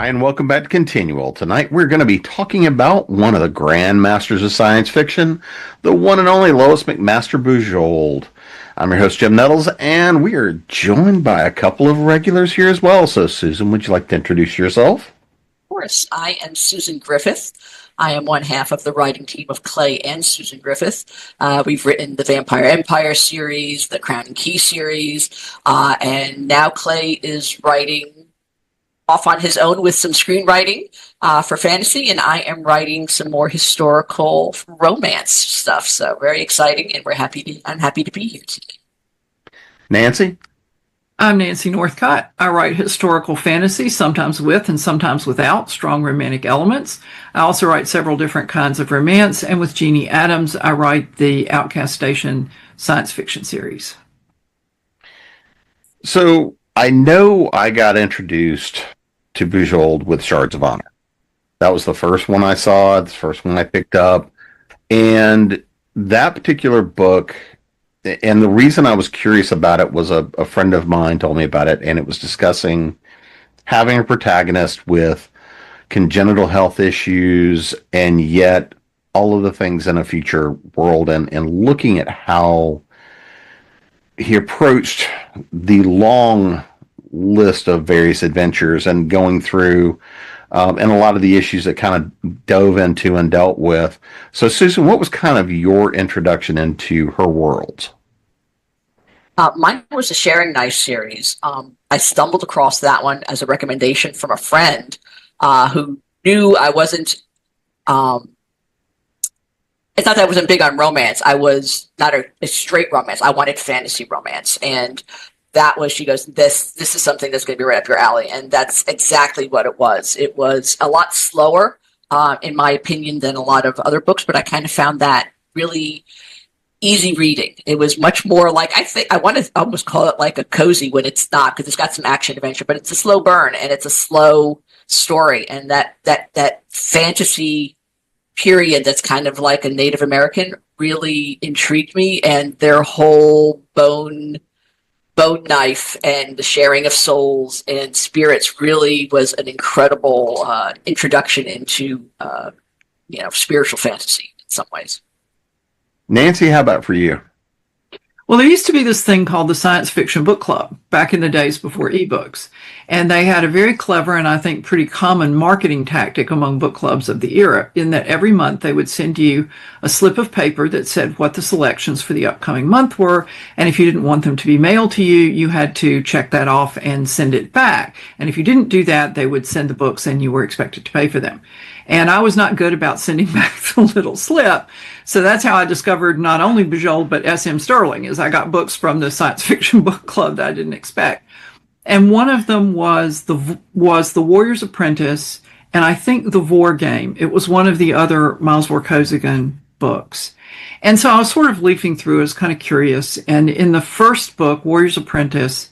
Hi, and welcome back to Continual. Tonight we're going to be talking about one of the grand masters of science fiction, the one and only Lois McMaster Bujold. I'm your host, Jim Nettles, and we are joined by a couple of regulars here as well. So, Susan, would you like to introduce yourself? Of course, I am Susan Griffith. I am one half of the writing team of Clay and Susan Griffith. We've written the Vampire Empire series, the Crown and Key series, and now Clay is writing off on his own with some screenwriting for fantasy, and I am writing some more historical romance stuff. So very exciting, and I'm happy to be here today. Nancy? I'm Nancy Northcott. I write historical fantasy, sometimes with and sometimes without strong romantic elements. I also write several different kinds of romance, and with Jeannie Adams, I write the Outcast Station science fiction series. So, I know I got introduced to Bujold with Shards of Honor. That was the first one I saw, the first one I picked up. And that particular book, and the reason I was curious about it was a friend of mine told me about it, and it was discussing having a protagonist with congenital health issues and yet all of the things in a future world, and looking at how he approached the long list of various adventures and going through and a lot of the issues that kind of dove into and dealt with. So, Susan, what was kind of your introduction into her worlds? Mine was the Sharing Knife series. I stumbled across that one as a recommendation from a friend who knew I wasn't. It's not that I wasn't big on romance. I was not a straight romance. I wanted fantasy romance, and that was, she goes, this is something that's going to be right up your alley. And that's exactly what it was. It was a lot slower, in my opinion, than a lot of other books, but I kind of found that really easy reading. It was much more like, I want to almost call it like a cozy when it's not, because it's got some action adventure, but it's a slow burn and it's a slow story. And that fantasy period that's kind of like a Native American really intrigued me, and their whole bone knife and the sharing of souls and spirits really was an incredible introduction into spiritual fantasy in some ways. Nancy, how about for you? Well, there used to be this thing called the Science Fiction Book Club back in the days before ebooks. And they had a very clever and I think pretty common marketing tactic among book clubs of the era, in that every month they would send you a slip of paper that said what the selections for the upcoming month were. And if you didn't want them to be mailed to you, you had to check that off and send it back. And if you didn't do that, they would send the books and you were expected to pay for them. And I was not good about sending back the little slip. So that's how I discovered not only Bujold, but S.M. Sterling, is I got books from the Science Fiction Book Club that I didn't expect. And one of them was the Warrior's Apprentice, and I think the Vor Game. It was one of the other Miles Vorkosigan books. And so I was sort of leafing through, I was kind of curious. And in the first book, Warrior's Apprentice,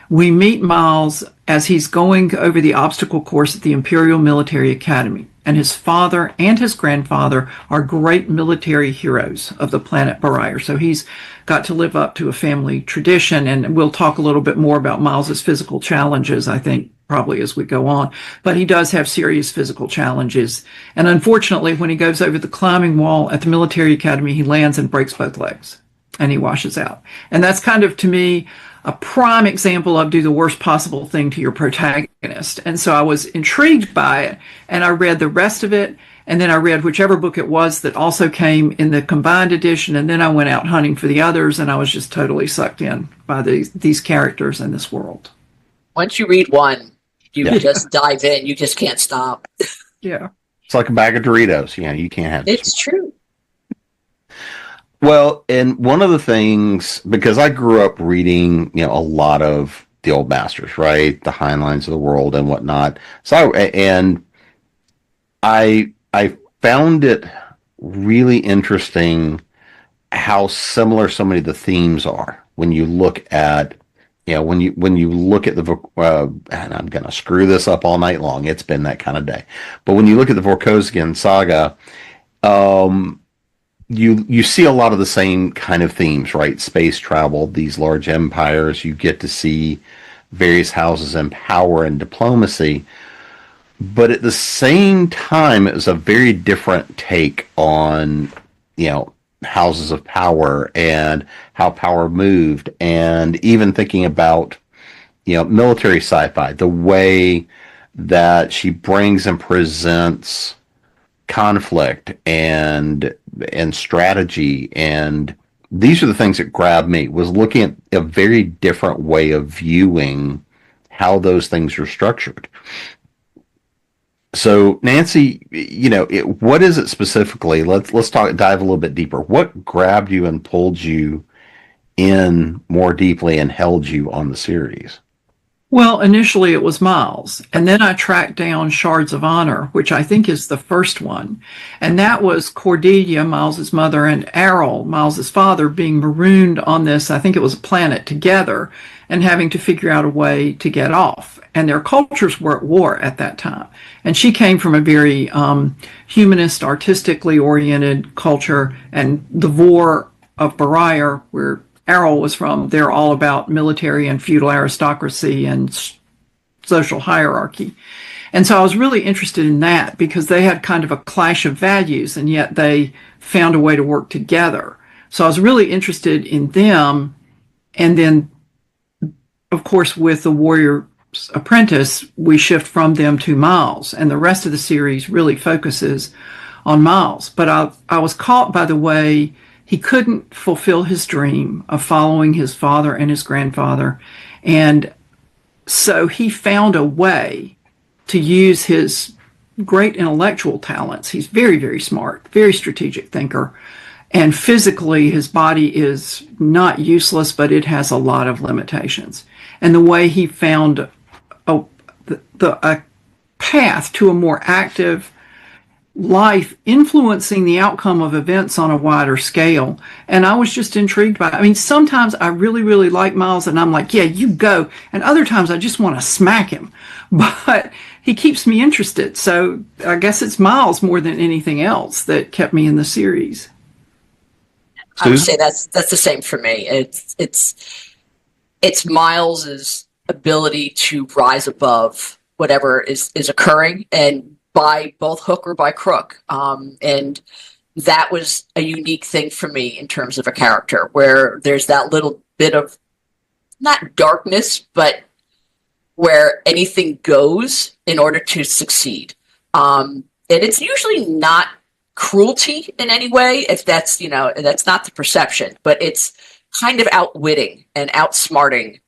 we meet Miles as he's going over the obstacle course at the Imperial Military Academy. And his father and his grandfather are great military heroes of the planet Barier. So he's got to live up to a family tradition. And we'll talk a little bit more about Miles's physical challenges, I think, probably as we go on. But he does have serious physical challenges. And unfortunately, when he goes over the climbing wall at the military academy, he lands and breaks both legs. And he washes out. And that's kind of, to me, a prime example of do the worst possible thing to your protagonist. And so I was intrigued by it, and I read the rest of it, and then I read whichever book it was that also came in the combined edition, and then I went out hunting for the others, and I was just totally sucked in by these characters and this world. Once you read one, you just dive in. You just can't stop. Yeah. It's like a bag of Doritos. You can't have it. It's true. Well, and one of the things, because I grew up reading, a lot of the old masters, right? The Heinleins of the world and whatnot. So, I found it really interesting how similar so many of the themes are when you look at, when you look at the, and I'm going to screw this up all night long. It's been that kind of day. But when you look at the Vorkosigan saga, you see a lot of the same kind of themes, right? Space travel, these large empires. You get to see various houses and power and diplomacy. but at the same time, it was a very different take on, houses of power and how power moved, and even thinking about, military sci-fi, the way that she brings and presents conflict and strategy, and these are the things that grabbed me, was looking at a very different way of viewing how those things are structured. So Nancy, what is it specifically? Let's dive a little bit deeper. What grabbed you and pulled you in more deeply and held you on the series? Well, initially it was Miles, and then I tracked down Shards of Honor, which I think is the first one. And that was Cordelia, Miles's mother, and Errol, Miles's father, being marooned on this, I think it was a planet, together, and having to figure out a way to get off. And their cultures were at war at that time. And she came from a very humanist, artistically oriented culture, and the Vor of Barier, where Errol was from, they're all about military and feudal aristocracy and social hierarchy. And so I was really interested in that because they had kind of a clash of values, and yet they found a way to work together. So I was really interested in them. And then, of course, with The Warrior's Apprentice, we shift from them to Miles, and the rest of the series really focuses on Miles. But I was caught by the way he couldn't fulfill his dream of following his father and his grandfather. And so he found a way to use his great intellectual talents. He's very, very smart, very strategic thinker. And physically, his body is not useless, but it has a lot of limitations. And the way he found a path to a more active life, influencing the outcome of events on a wider scale. And I was just intrigued by it. I mean, sometimes I really, really like Miles, and I'm like, yeah, you go. And other times I just want to smack him. But he keeps me interested. So I guess it's Miles more than anything else that kept me in the series. I would say that's the same for me. It's Miles's ability to rise above whatever is occurring, and by both hook or by crook. And that was a unique thing for me in terms of a character, where there's that little bit of, not darkness, but where anything goes in order to succeed. And it's usually not cruelty in any way, if that's, that's not the perception, but it's kind of outwitting and outsmarting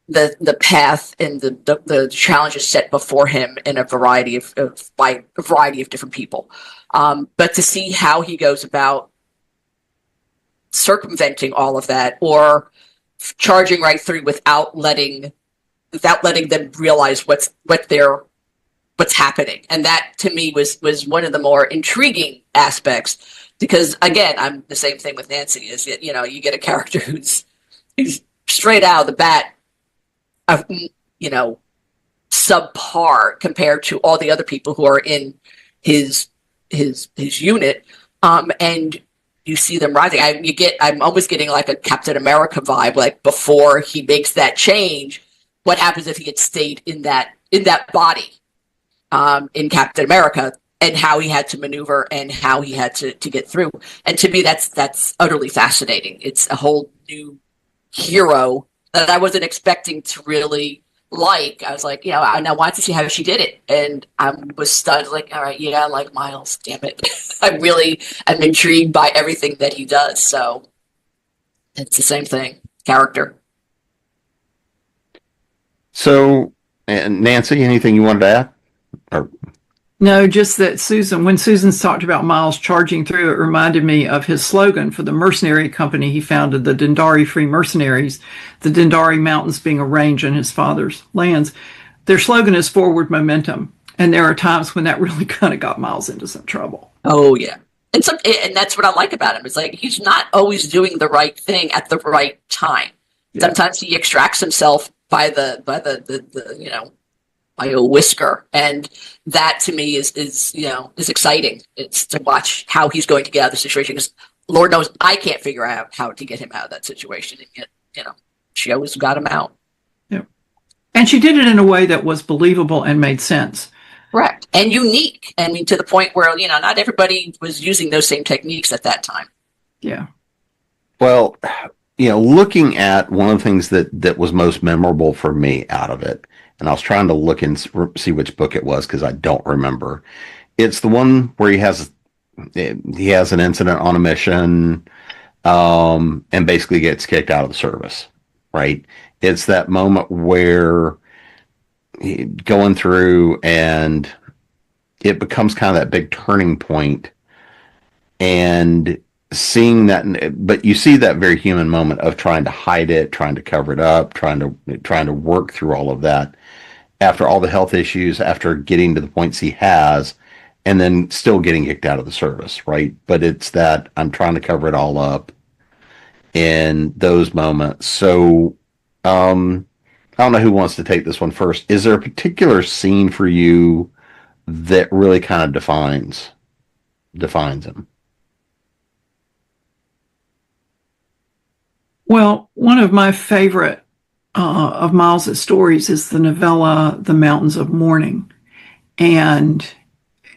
the path and the challenges set before him in a variety of different people. But to see how he goes about circumventing all of that, or charging right through without letting them realize what's happening. And that to me was one of the more intriguing aspects, because again, I'm the same thing with Nancy, is that, you get a character who's straight out of the bat, subpar compared to all the other people who are in his unit, and you see them rising. I'm almost getting like a Captain America vibe, like before he makes that change, what happens if he had stayed in that body, in Captain America, and how he had to maneuver and how he had to get through. And to me, that's utterly fascinating. It's a whole new hero that I wasn't expecting to really like. I was like, I wanted to see how she did it. And I was stunned, like, all right, yeah, I like Miles, damn it. I'm intrigued by everything that he does. So it's the same thing, character. So, and Nancy, anything you wanted to add? Or No, just that when Susan's talked about Miles charging through, it reminded me of his slogan for the mercenary company he founded, the Dendari Free Mercenaries, the Dendari Mountains being a range in his father's lands. Their slogan is forward momentum. And there are times when that really kind of got Miles into some trouble. Oh, yeah. And that's what I like about him. It's like, he's not always doing the right thing at the right time. Yeah. Sometimes he extracts himself by by a whisker, and that to me is exciting. It's to watch how he's going to get out of the situation, because Lord knows I can't figure out how to get him out of that situation, and yet she always got him out. Yeah, and she did it in a way that was believable and made sense. Correct. And unique. I mean, to the point where, not everybody was using those same techniques at that time. Yeah. Well, looking at one of the things that was most memorable for me out of it, and I was trying to look and see which book it was because I don't remember. It's the one where he has an incident on a mission, and basically gets kicked out of the service. Right? It's that moment where going through and it becomes kind of that big turning point, and seeing that, but you see that very human moment of trying to hide it, trying to cover it up, trying to work through all of that after all the health issues, after getting to the points he has, and then still getting kicked out of the service, right? But it's that I'm trying to cover it all up in those moments. So, I don't know who wants to take this one first. Is there a particular scene for you that really kind of defines him? Well, one of my favorite of Miles's stories is the novella The Mountains of Mourning. And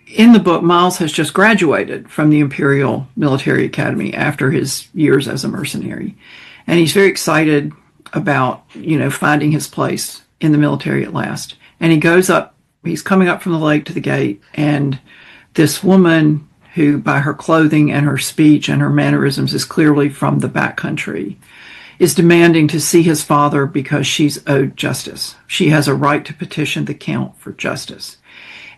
in the book, Miles has just graduated from the Imperial Military Academy after his years as a mercenary. And he's very excited about, finding his place in the military at last. And he's coming up from the lake to the gate, and this woman who, by her clothing and her speech and her mannerisms, is clearly from the backcountry, is demanding to see his father because she's owed justice. She has a right to petition the count for justice.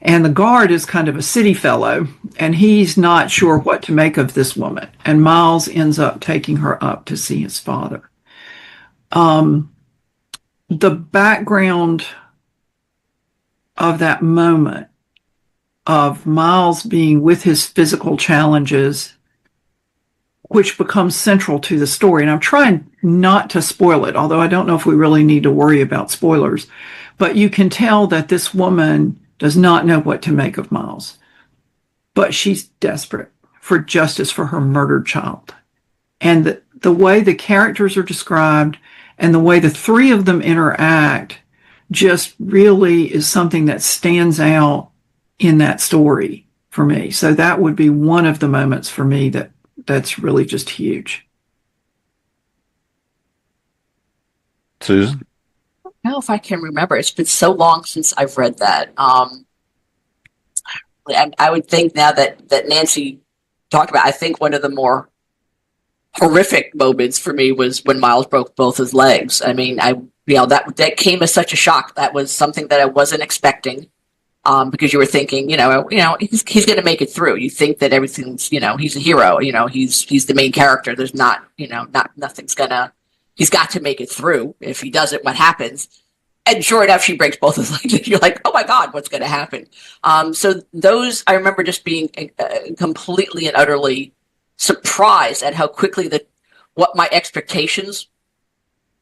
And the guard is kind of a city fellow, and he's not sure what to make of this woman. And Miles ends up taking her up to see his father. The background of that moment of Miles being with his physical challenges, which becomes central to the story. And I'm trying not to spoil it, although I don't know if we really need to worry about spoilers. But you can tell that this woman does not know what to make of Miles. But she's desperate for justice for her murdered child. And the way the characters are described and the way the three of them interact just really is something that stands out in that story for me. So that would be one of the moments for me that's really just huge. Susan? I don't know if I can remember. It's been so long since I've read that. I would think now that Nancy talked about, I think one of the more horrific moments for me was when Miles broke both his legs. I mean, that came as such a shock. That was something that I wasn't expecting, because you were thinking, he's going to make it through. You think that everything's, he's a hero. He's the main character. There's he's got to make it through. If he doesn't, what happens? And sure enough, she breaks both his legs. You're like, oh my God, what's going to happen? So those, I remember just being completely and utterly surprised at how quickly what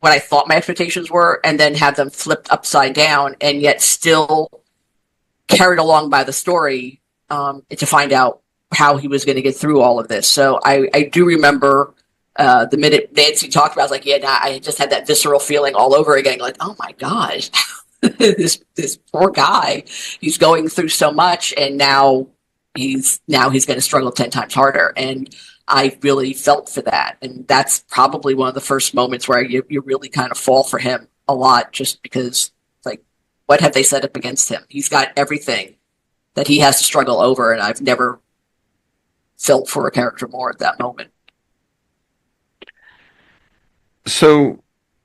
I thought my expectations were, and then have them flipped upside down, and yet still carried along by the story to find out how he was going to get through all of this. So I do remember the minute Nancy talked about it, I was like, yeah, I just had that visceral feeling all over again, like, oh my gosh, this poor guy, he's going through so much, and now he's going to struggle 10 times harder. And I really felt for that. And that's probably one of the first moments where you really kind of fall for him a lot, just because, like, what have they set up against him? He's got everything that he has to struggle over, and I've never felt for a character more at that moment. So,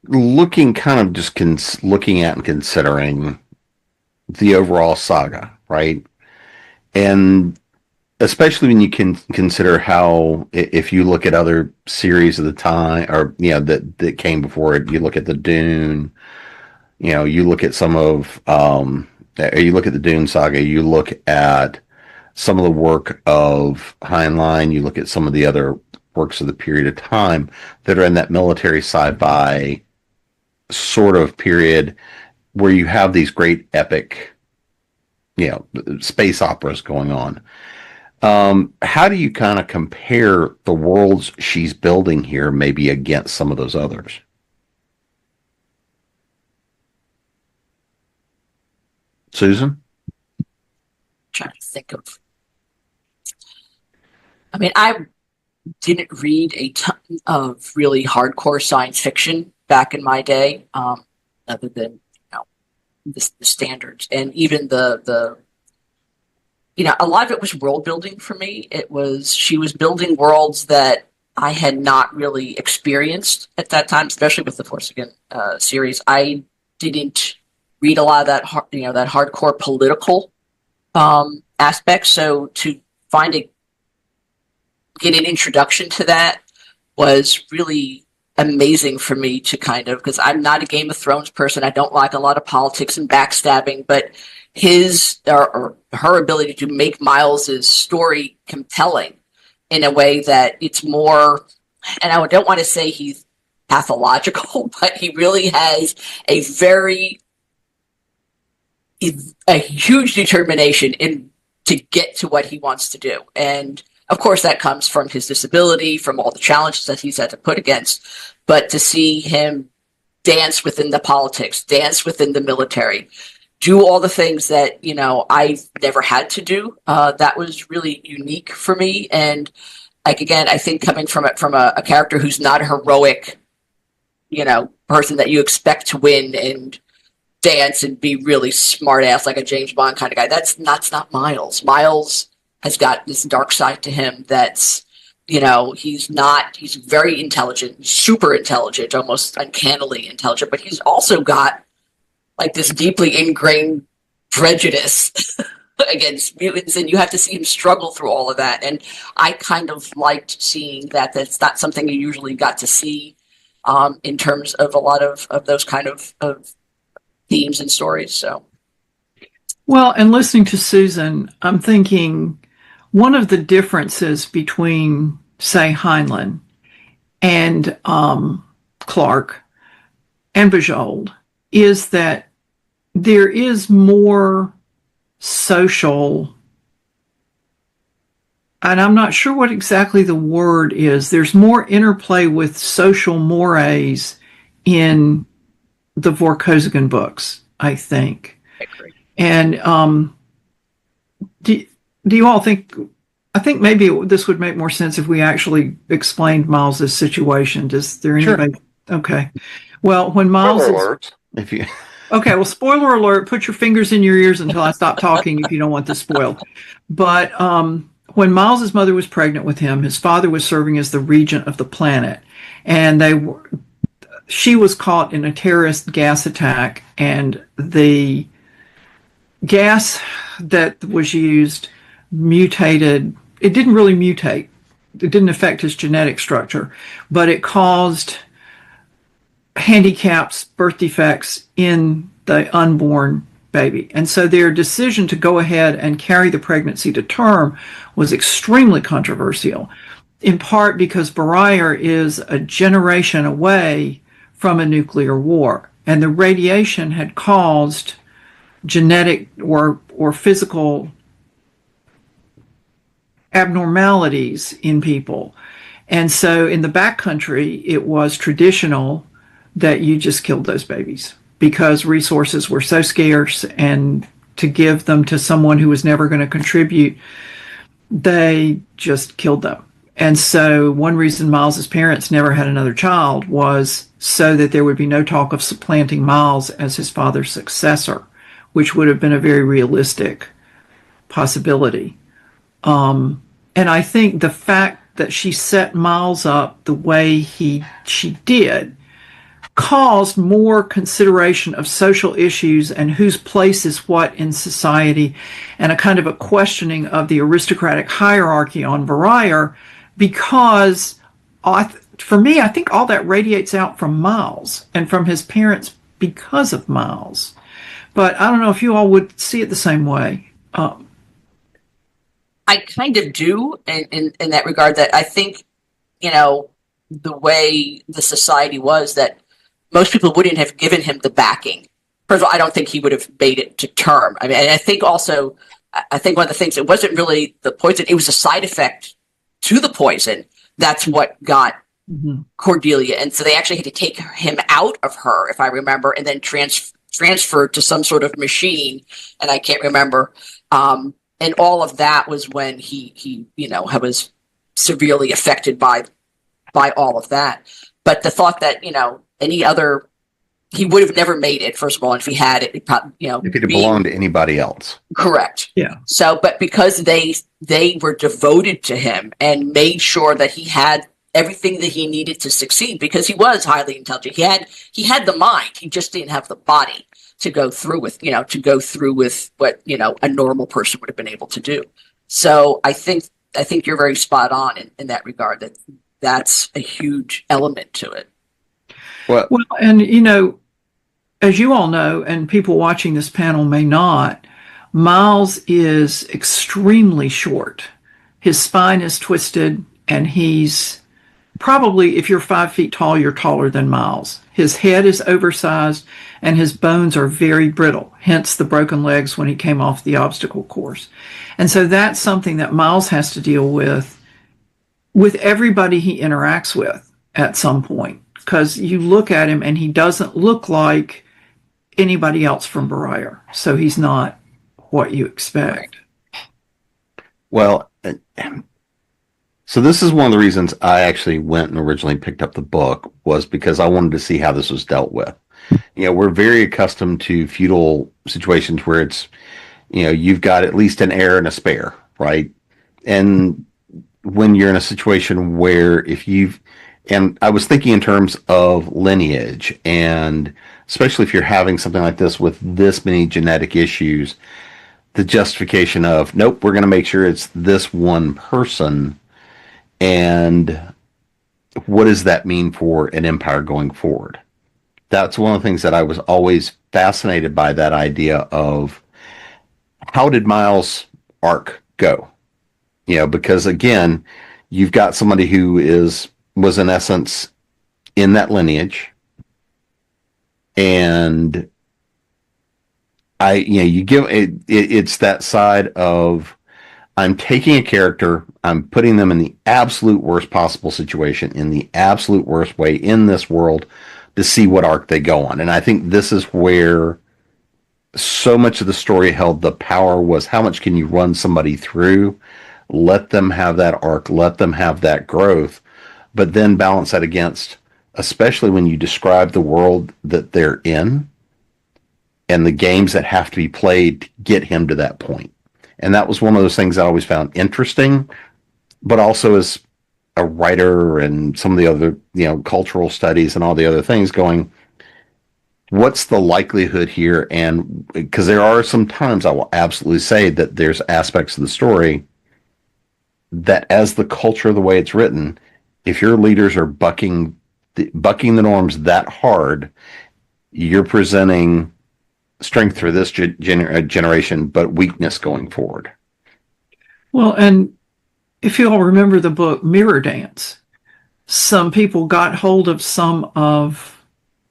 looking at and considering the overall saga, right? And especially when you can consider how, if you look at other series of the time, or that came before it, you look at the Dune, you look at you look at the Dune saga, you look at some of the work of Heinlein, you look at some of the other works of the period of time that are in that military sci-fi sort of period, where you have these great epic, space operas going on. How do you kind of compare the worlds she's building here, maybe against some of those others? Susan? trying to think of. I mean, I didn't read a ton of really hardcore science fiction back in my day, other than the standards, and even the a lot of it was world building for me. She was building worlds that I had not really experienced at that time, especially with the Forsaken series. I didn't read a lot of that that hardcore political aspect, so to get an introduction to that was really amazing for me to because I'm not a Game of Thrones person. I don't like a lot of politics and backstabbing, but his or her ability to make Miles's story compelling in a way that it's more, and I don't want to say he's pathological, but he really has a huge determination to get to what he wants to do. And of course, that comes from his disability, from all the challenges that he's had to put against. But to see him dance within the politics, dance within the military, do all the things that, I've never had to do, that was really unique for me. And again, I think coming from a character who's not a heroic, person that you expect to win and dance and be really smart ass like a James Bond kind of guy. That's not Miles. Miles has got this dark side to him that's, he's very intelligent, super intelligent, almost uncannily intelligent, but he's also got like this deeply ingrained prejudice against mutants, and you have to see him struggle through all of that. And I kind of liked seeing that. That's not something you usually got to see in terms of a lot of those kind of themes and stories. So, well, and listening to Susan, I'm thinking one of the differences between, say, Heinlein and Clark and Bujold is that there is more social, and I'm not sure what exactly the word is. There's more interplay with social mores in the Vorkosigan books, I think. I agree. And do you all think? I think maybe this would make more sense if we actually explained Miles's situation. Does there anybody? Sure. Okay. Well, when Miles Okay, well, spoiler alert, put your fingers in your ears until I stop talking if you don't want this spoiled. But when Miles's mother was pregnant with him, his father was serving as the regent of the planet, and she was caught in a terrorist gas attack, and the gas that was used mutated. It didn't really mutate. It didn't affect his genetic structure, but it caused handicaps, birth defects in the unborn baby. And so their decision to go ahead and carry the pregnancy to term was extremely controversial, in part because Barier is a generation away from a nuclear war, and the radiation had caused genetic or physical abnormalities in people. And so in the backcountry, it was traditional that you just killed those babies because resources were so scarce, and to give them to someone who was never going to contribute, they just killed them. And so one reason Miles's parents never had another child was so that there would be no talk of supplanting Miles as his father's successor, which would have been a very realistic possibility. And I think the fact that she set Miles up the way she did caused more consideration of social issues and whose place is what in society, and a kind of a questioning of the aristocratic hierarchy on Barier, because for me, I think all that radiates out from Miles and from his parents because of Miles. But I don't know if you all would see it the same way. I kind of do in that regard, that I think, the way the society was, that most people wouldn't have given him the backing. First of all, I don't think he would have made it to term. I mean, and I think one of the things, it wasn't really the poison, it was a side effect to the poison. That's what got Cordelia. And so they actually had to take him out of her, if I remember, and then transferred to some sort of machine. And I can't remember. and all of that was when he was severely affected by all of that. But the thought that he would have never made it. First of all, if he had it, probably, if it had belonged to anybody else. Correct. Yeah. So, but because they were devoted to him and made sure that he had everything that he needed to succeed, because he was highly intelligent. He had the mind. He just didn't have the body to go through with what, a normal person would have been able to do. So I think you're very spot on in that regard, that's a huge element to it. Well, and as you all know, and people watching this panel may not, Miles is extremely short. His spine is twisted, and he's probably, if you're 5 feet tall, you're taller than Miles. His head is oversized, and his bones are very brittle, hence the broken legs when he came off the obstacle course. And so that's something that Miles has to deal with everybody he interacts with at some point. Because you look at him, and he doesn't look like anybody else from Briar. So he's not what you expect. Well, so this is one of the reasons I actually went and originally picked up the book, was because I wanted to see how this was dealt with. We're very accustomed to feudal situations where it's, you've got at least an heir and a spare, right? And when you're in a situation where and I was thinking in terms of lineage, and especially if you're having something like this with this many genetic issues, the justification of, nope, we're going to make sure it's this one person. And what does that mean for an empire going forward? That's one of the things that I was always fascinated by, that idea of how did Miles' arc go? Because again, you've got somebody who was in essence in that lineage, and you give it's that side of, I'm taking a character, I'm putting them in the absolute worst possible situation, in the absolute worst way in this world, to see what arc they go on. And I think this is where so much of the story held the power, was how much can you run somebody through, let them have that arc, let them have that growth, but then balance that against, especially when you describe the world that they're in and the games that have to be played to get him to that point. And that was one of those things I always found interesting, but also as a writer and some of the other, cultural studies and all the other things, going, what's the likelihood here? And because there are some times I will absolutely say that there's aspects of the story that, as the culture, the way it's written, if your leaders are bucking the norms that hard, you're presenting strength for this generation, but weakness going forward. Well, and if you all remember the book Mirror Dance, some people got hold of some of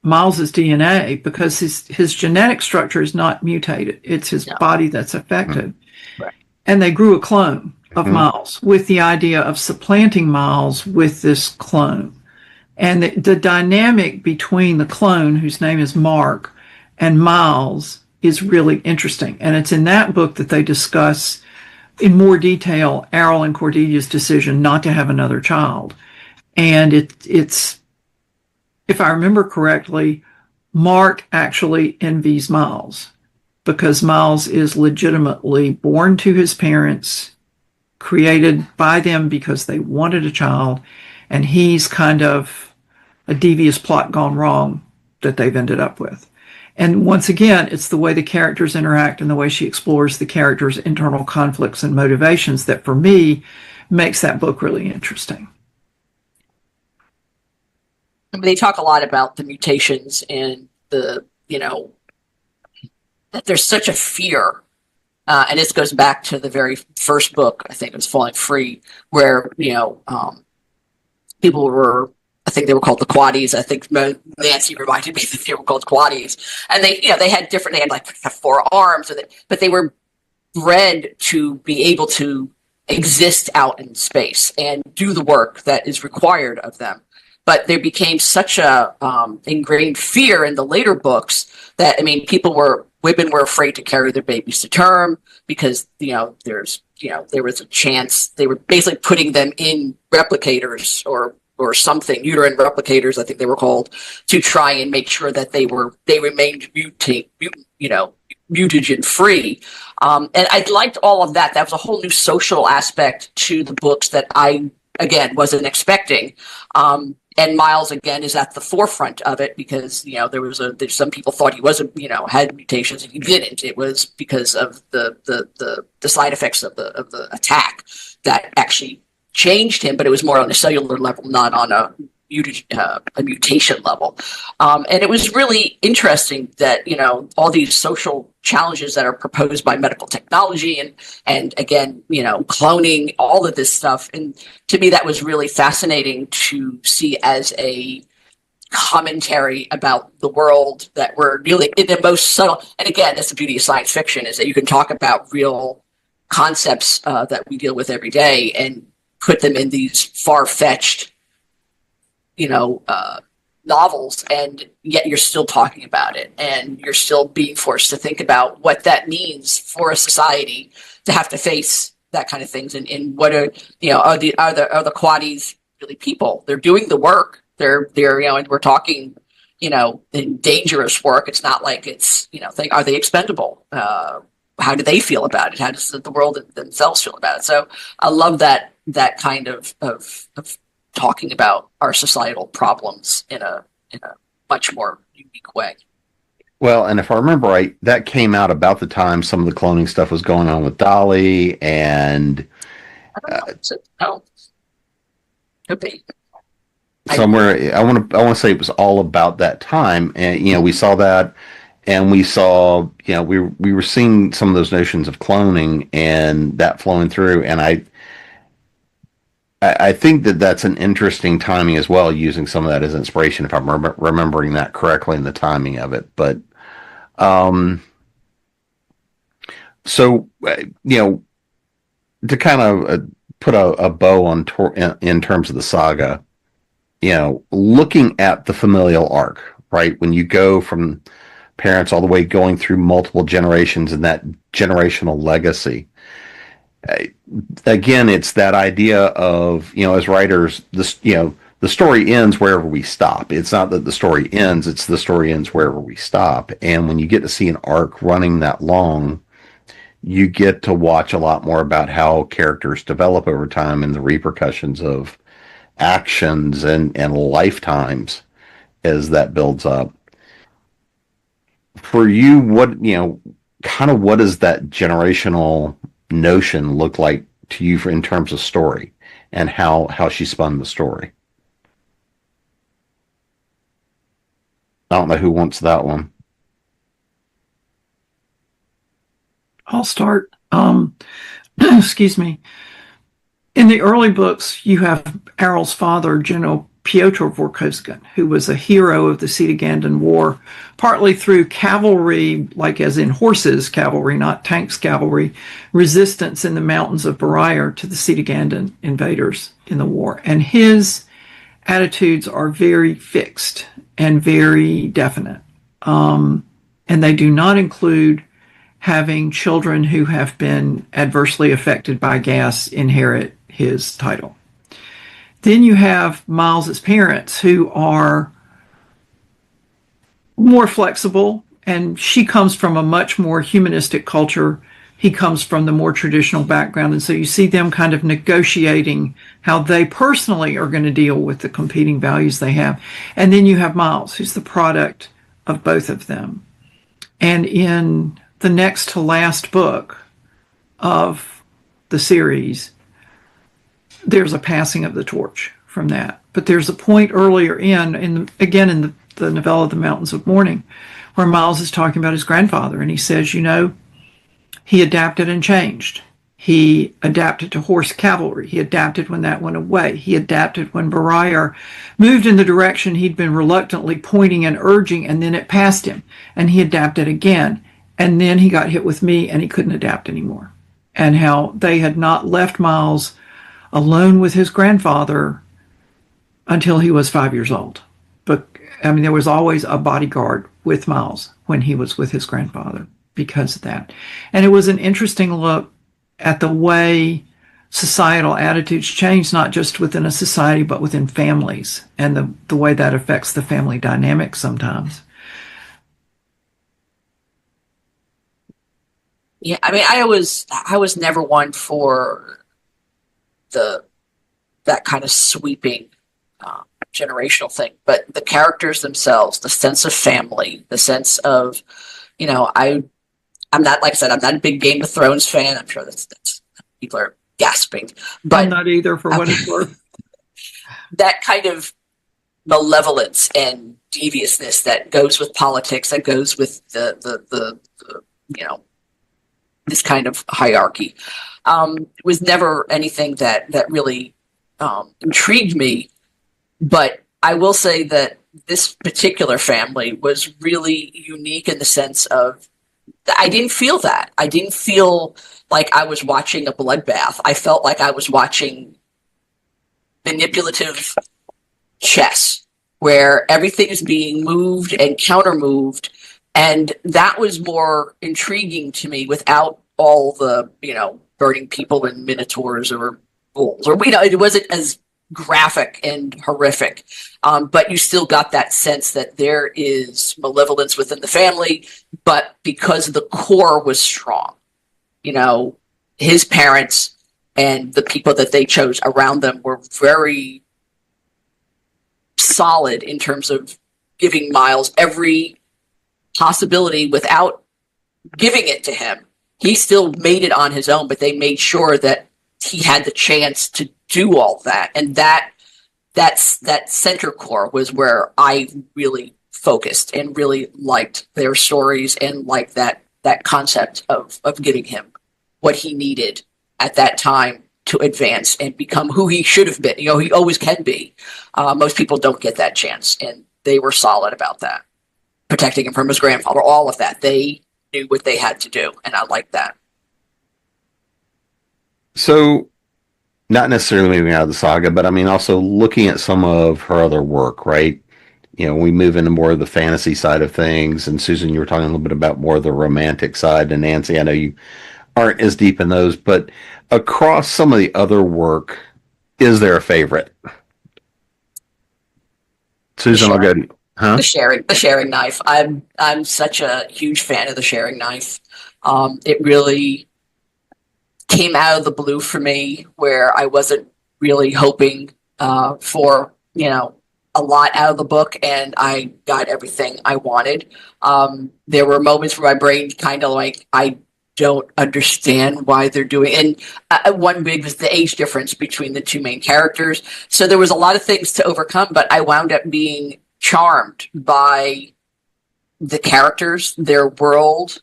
Miles's DNA because his genetic structure is not mutated. It's his body that's affected. Mm-hmm. Right. And they grew a clone of Miles with the idea of supplanting Miles with this clone. And the dynamic between the clone, whose name is Mark, and Miles is really interesting. And it's in that book that they discuss in more detail Errol and Cordelia's decision not to have another child. And it's, if I remember correctly, Mark actually envies Miles, because Miles is legitimately born to his parents, created by them because they wanted a child, and he's kind of a devious plot gone wrong that they've ended up with. And once again, it's the way the characters interact and the way she explores the characters' internal conflicts and motivations that, for me, makes that book really interesting. They talk a lot about the mutations and that there's such a fear. And this goes back to the very first book, I think it was Falling Free, where, people were, I think they were called the Quaddies. I think Nancy reminded me that they were called Quaddies. And they had 4 arms, but they were bred to be able to exist out in space and do the work that is required of them. But there became such a ingrained fear in the later books that, people were women were afraid to carry their babies to term because, there was a chance they were basically putting them in replicators or something, uterine replicators, I think they were called, to try and make sure that they remained mutagen free. And I liked all of that. That was a whole new social aspect to the books that I, again, wasn't expecting. And Miles, again, is at the forefront of it because, there's some people thought he wasn't, had mutations and he didn't. It was because of the side effects of the attack that actually changed him, but it was more on a cellular level, not on a mutation level. And it was really interesting that, all these social challenges that are proposed by medical technology and again, cloning, all of this stuff. And to me, that was really fascinating to see as a commentary about the world that we're dealing in the most subtle. And again, that's the beauty of science fiction, is that you can talk about real concepts that we deal with every day and put them in these far-fetched, novels, and yet you're still talking about it, and you're still being forced to think about what that means for a society to have to face that kind of things. And what are the quaddies really people? They're doing the work. They're and we're talking, in dangerous work. It's not like it's are they expendable? How do they feel about it? How does the world themselves feel about it? So I love that kind of talking about our societal problems in a much more unique way. Well, and if I remember right, that came out about the time some of the cloning stuff was going on with Dolly, and I don't know. Could be. Somewhere I want to say it was all about that time, and we saw that, and we saw we were seeing some of those notions of cloning and that flowing through, and I think that that's an interesting timing as well, using some of that as inspiration, if I'm remembering that correctly in the timing of it. But, so, to kind of put a bow on in terms of the saga, looking at the familial arc, right? When you go from parents all the way going through multiple generations and that generational legacy, again, it's that idea of, as writers, the story ends wherever we stop. It's not that the story ends, it's the story ends wherever we stop. And when you get to see an arc running that long, you get to watch a lot more about how characters develop over time and the repercussions of actions and lifetimes as that builds up. For you, what does that generational notion look like to you in terms of story and how she spun the story? I don't know who wants that one. I'll start. Excuse me. In the early books, you have Errol's father, General Piotr Vorkosgan, who was a hero of the Sitagandan War, partly through cavalry, like as in horses cavalry, not tanks cavalry, resistance in the mountains of Barayar to the Sitagandan invaders in the war. And his attitudes are very fixed and very definite. And they do not include having children who have been adversely affected by gas inherit his title. Then you have Miles's parents, who are more flexible, and she comes from a much more humanistic culture. He comes from the more traditional background, and so you see them kind of negotiating how they personally are going to deal with the competing values they have. And then you have Miles, who's the product of both of them. And in the next to last book of the series, there's a passing of the torch from that. But there's a point earlier in the novella The Mountains of Mourning, where Miles is talking about his grandfather, and he says, he adapted and changed. He adapted to horse cavalry. He adapted when that went away. He adapted when Barayar moved in the direction he'd been reluctantly pointing and urging, and then it passed him. And he adapted again. And then he got hit with me, and he couldn't adapt anymore. And how they had not left Miles alone with his grandfather until he was 5 years old. But I mean, there was always a bodyguard with Miles when he was with his grandfather because of that. And it was an interesting look at the way societal attitudes change, not just within a society, but within families, and the way that affects the family dynamic sometimes. Yeah, I mean, I was never one for that kind of sweeping generational thing, but the characters themselves, the sense of family, the sense of, I'm not, like I said, I'm not a big Game of Thrones fan. I'm sure that's people are gasping, but I'm not either, for what it's worth. that kind of malevolence and deviousness that goes with politics, that goes with the this kind of hierarchy, was never anything that really intrigued me. But I will say that this particular family was really unique in the sense of I didn't feel that. I didn't feel like I was watching a bloodbath. I felt like I was watching manipulative chess where everything is being moved and counter-moved. And that was more intriguing to me without all the, burning people in minotaurs or bulls. Or, it wasn't as graphic and horrific. But you still got that sense that there is malevolence within the family, but because the core was strong, his parents and the people that they chose around them were very solid in terms of giving Miles every possibility without giving it to him. He still made it on his own, but they made sure that he had the chance to do all that. And that center core was where I really focused and really liked their stories and liked that concept of giving him what he needed at that time to advance and become who he should have been. He always can be. Most people don't get that chance, and they were solid about that. Protecting him from his grandfather, all of that. They knew what they had to do, and I liked that. So, not necessarily moving out of the saga, but I mean, also looking at some of her other work, right? We move into more of the fantasy side of things. And Susan, you were talking a little bit about more of the romantic side. And Nancy, I know you aren't as deep in those, but across some of the other work, is there a favorite? Susan, I'll go to you. Huh? The sharing knife. I'm such a huge fan of the sharing knife. It really came out of the blue for me, where I wasn't really hoping for a lot out of the book, and I got everything I wanted. There were moments where my brain kind of like, I don't understand why they're doing it. And one big was the age difference between the two main characters. So there was a lot of things to overcome, but I wound up being charmed by the characters, their world,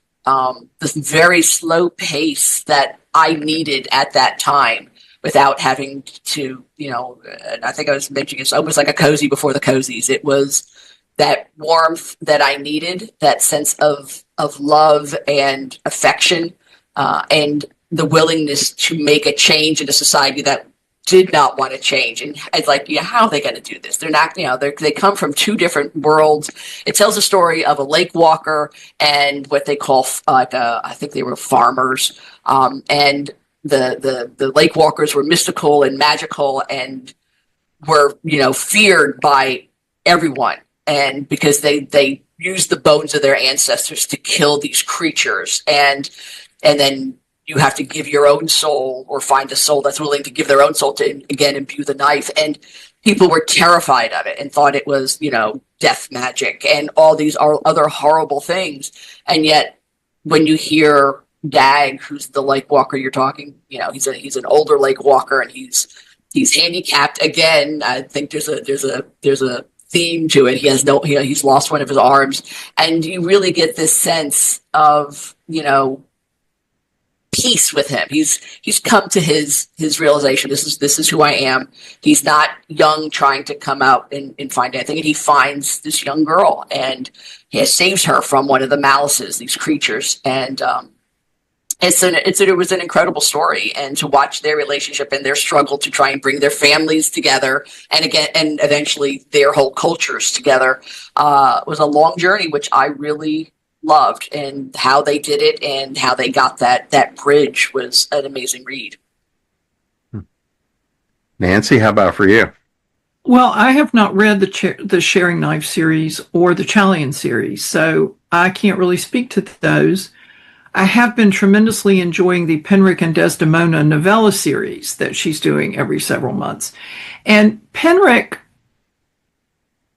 this very slow pace that I needed at that time without having to, I think I was mentioning it's almost like a cozy before the cozies. It was that warmth that I needed, that sense of love and affection, and the willingness to make a change in a society that did not want to change. And it's like, how are they going to do this? They're not, they come from two different worlds. It tells a story of a lake walker and what they call, I think they were farmers. And the lake walkers were mystical and magical and were, feared by everyone. And because they used the bones of their ancestors to kill these creatures. And then you have to give your own soul or find a soul that's willing to give their own soul to, again, imbue the knife. And people were terrified of it and thought it was, death magic and all these other horrible things. And yet when you hear Dag, who's the lake walker you're talking, he's an older lake walker and he's handicapped again. I think there's a theme to it. He's lost one of his arms, and you really get this sense of, peace with him. He's come to his realization. This is who I am. He's not young trying to come out and find anything. And he finds this young girl and he saves her from one of the malices, these creatures. And It was an incredible story, and to watch their relationship and their struggle to try and bring their families together, and again, and eventually their whole cultures together, was a long journey, which I really loved, and how they did it and how they got that bridge was an amazing read. Nancy, how about for you? Well, I have not read the Sharing Knife series or the Chalian series, so I can't really speak to those. I have been tremendously enjoying the Penric and Desdemona novella series that she's doing every several months. And Penric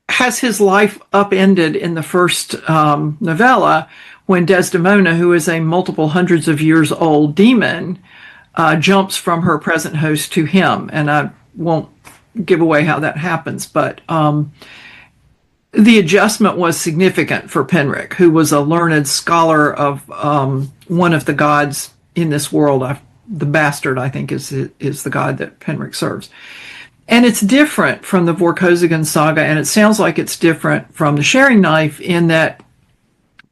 has his life upended in the first novella when Desdemona, who is a multiple hundreds of years old demon, jumps from her present host to him. And I won't give away how that happens, but the adjustment was significant for Penric, who was a learned scholar of one of the gods in this world. The bastard, I think, is the god that Penric serves. And it's different from the Vorkosigan saga, and it sounds like it's different from the Sharing Knife in that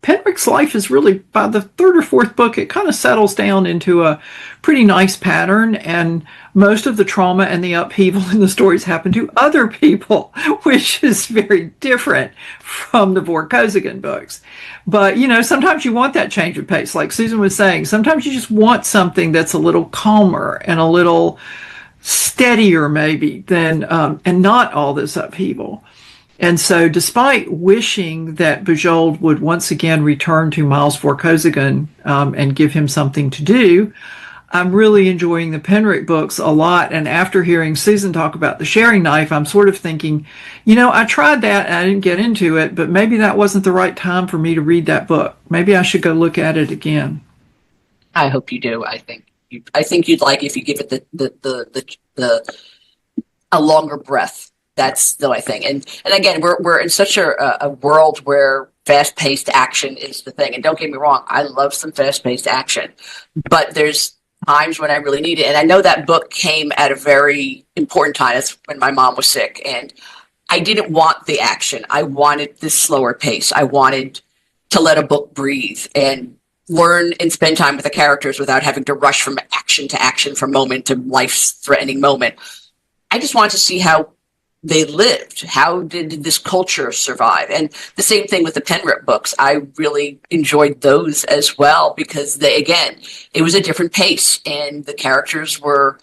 Penric's life is really, by the third or fourth book, it kind of settles down into a pretty nice pattern, and most of the trauma and the upheaval in the stories happen to other people, which is very different from the Vorkosigan books. But, sometimes you want that change of pace. Like Susan was saying, sometimes you just want something that's a little calmer and a little steadier maybe than, and not all this upheaval. And so despite wishing that Bujold would once again return to Miles Vorkosigan and give him something to do, I'm really enjoying the Penric books a lot. And after hearing Susan talk about the Sharing Knife, I'm sort of thinking, I tried that and I didn't get into it, but maybe that wasn't the right time for me to read that book. Maybe I should go look at it again. I hope you do. I think you'd like if you give it a longer breath. That's the only thing. And again, we're in such a world where fast-paced action is the thing. And don't get me wrong, I love some fast-paced action, but there's times when I really need it. And I know that book came at a very important time. That's when my mom was sick, and I didn't want the action. I wanted this slower pace. I wanted to let a book breathe and learn and spend time with the characters without having to rush from action, from moment to life-threatening moment. I just wanted to see how they lived. How did this culture survive? And the same thing with the Penric books. I really enjoyed those as well because it was a different pace and the characters were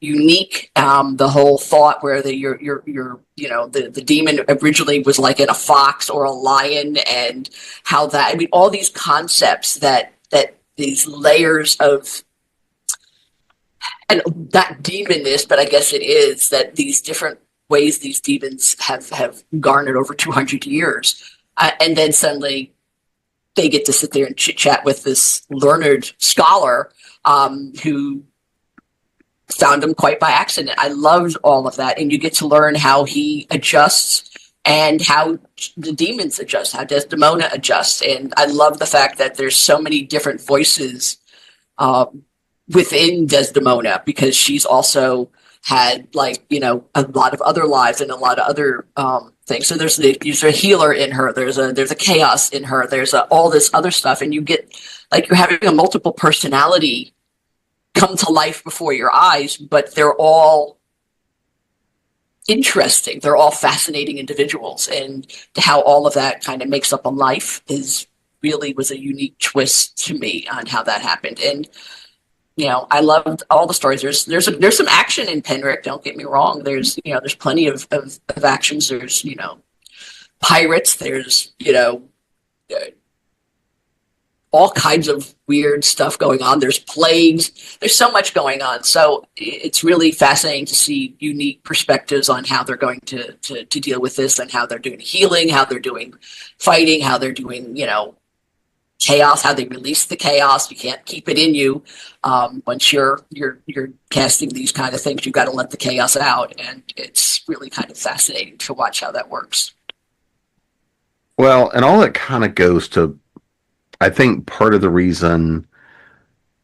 unique. The whole thought where the demon originally was like in a fox or a lion, and how all these concepts that these layers of, and not demonness, but I guess it is that these different ways these demons have garnered over 200 years. And then suddenly they get to sit there and chit chat with this learned scholar who found him quite by accident. I loved all of that. And you get to learn how he adjusts and how the demons adjust, how Desdemona adjusts. And I love the fact that there's so many different voices within Desdemona, because she's also had a lot of other lives and a lot of other things. So there's a healer in her. There's a chaos in her. There's all this other stuff, and you get you're having a multiple personality come to life before your eyes, but they're all interesting. They're all fascinating individuals, and how all of that kind of makes up a life was a unique twist to me on how that happened. And I loved all the stories. There's some action in Penric. Don't get me wrong. There's plenty of actions. There's pirates. There's all kinds of weird stuff going on. There's plagues. There's so much going on. So it's really fascinating to see unique perspectives on how they're going to deal with this, and how they're doing healing, how they're doing fighting, how they're doing chaos, how they release the chaos. You can't keep it in you. Once you're casting these kind of things, you've got to let the chaos out, and it's really kind of fascinating to watch how that works. Well, and all that kind of goes to, I think, part of the reason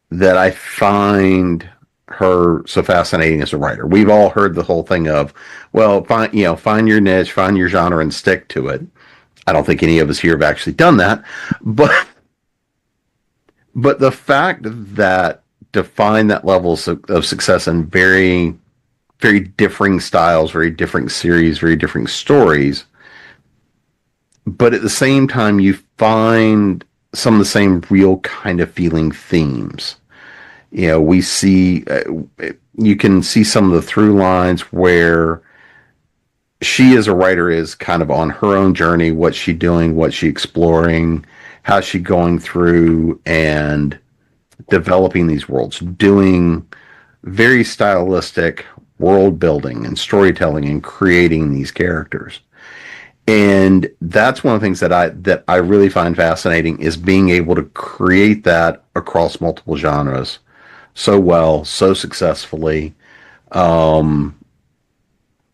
that I find her so fascinating as a writer. We've all heard the whole thing of, well, find your niche, find your genre, and stick to it. I don't think any of us here have actually done that, but But the fact that to find that level of success in very, very differing styles, very different series, very different stories, but at the same time, you find some of the same real kind of feeling themes. You know, we see, you can see some of the through lines where she as a writer is kind of on her own journey. What's she doing? What's she exploring? How's she going through and developing these worlds, doing very stylistic world building and storytelling and creating these characters. And that's one of the things that I really find fascinating is being able to create that across multiple genres so well, so successfully. Um,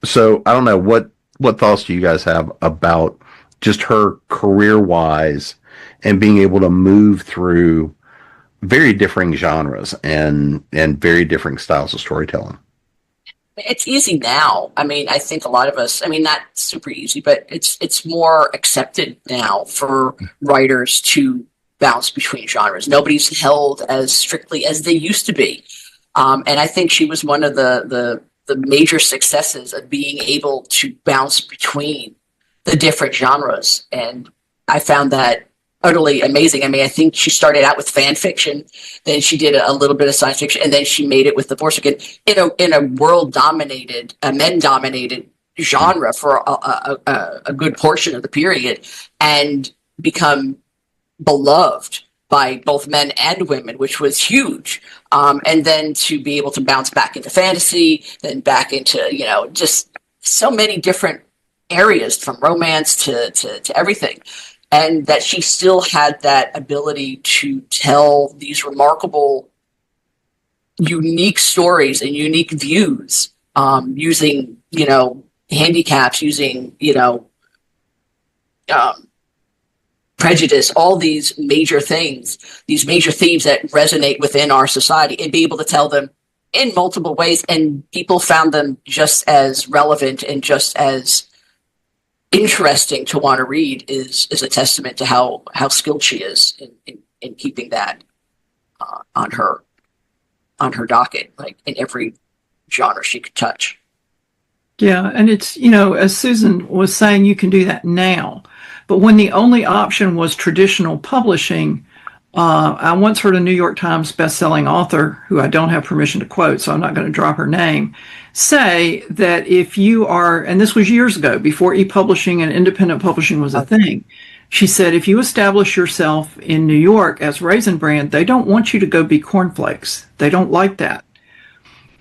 so I don't know what thoughts do you guys have about just her career wise and being able to move through very differing genres and very different styles of storytelling. It's easy now. I mean, I think a lot of us, I mean, not super easy, but it's more accepted now for writers to bounce between genres. Nobody's held as strictly as they used to be. And I think she was one of the major successes of being able to bounce between the different genres. And I found that utterly amazing. I mean, I think she started out with fan fiction, then she did a little bit of science fiction, and then she made it with the Forsaken in a world dominated, a men dominated genre for a good portion of the period, and become beloved by both men and women, which was huge. And then to be able to bounce back into fantasy, then back into, you know, just so many different areas from romance to everything. And that she still had that ability to tell these remarkable, unique stories and unique views, using, you know, handicaps, using, you know, prejudice, all these major things, these major themes that resonate within our society, and be able to tell them in multiple ways. And people found them just as relevant and just as interesting to want to read is a testament to how skilled she is in keeping that on her docket, like in every genre she could touch. Yeah, and it's, you know, as Susan was saying, you can do that now. But when the only option was traditional publishing, I once heard a New York Times bestselling author, who I don't have permission to quote, so I'm not going to drop her name, say that if you are, and this was years ago, before e-publishing and independent publishing was a thing, she said, if you establish yourself in New York as Raisin Brand, they don't want you to go be cornflakes. They don't like that.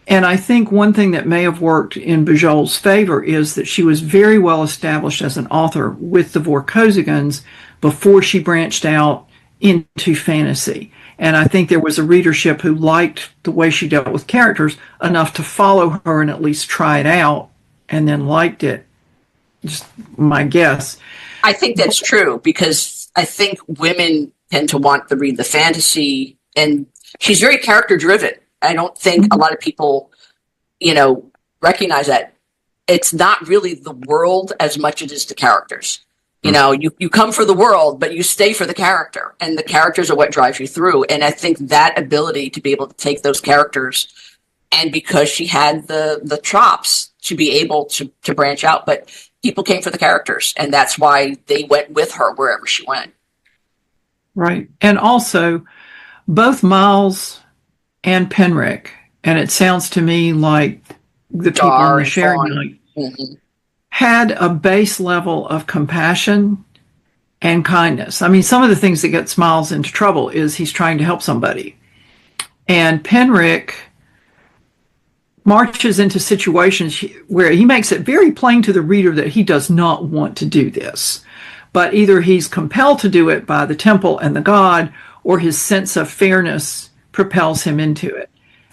And I think one thing that may have worked in Bujold's favor is that she was very well established as an author with the Vorkosigan before she branched out into fantasy. And I think there was a readership who liked the way she dealt with characters enough to follow her and at least try it out, and then liked it. Just my guess. I think that's true, because I think women tend to want to read the fantasy, and she's very character driven. I don't think a lot of people, you know, recognize that it's not really the world as much as it is the characters. You know, you come for the world, but you stay for the character, and the characters are what drives you through. And I think that ability to be able to take those characters, and because she had the chops to be able to branch out, but people came for the characters, and that's why they went with her wherever she went. Right. And also, both Miles and Penrick, and it sounds to me like the people in the sharing night, had a base level of compassion and kindness. I mean, some of the things that get Miles into trouble is he's trying to help somebody. And Penrick marches into situations where he makes it very plain to the reader that he does not want to do this. But either he's compelled to do it by the temple and the god, or his sense of fairness propels him into it.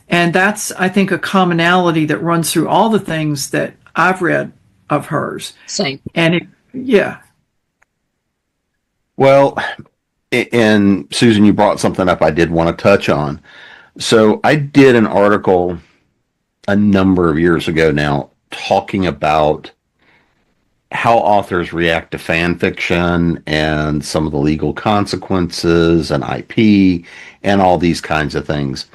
And that's, I think, a commonality that runs through all the things that I've read of hers. Same. And yeah. Well, and Susan, you brought something up I did want to touch on. So I did an article a number of years ago now talking about how authors react to fan fiction and some of the legal consequences and IP and all these kinds of things.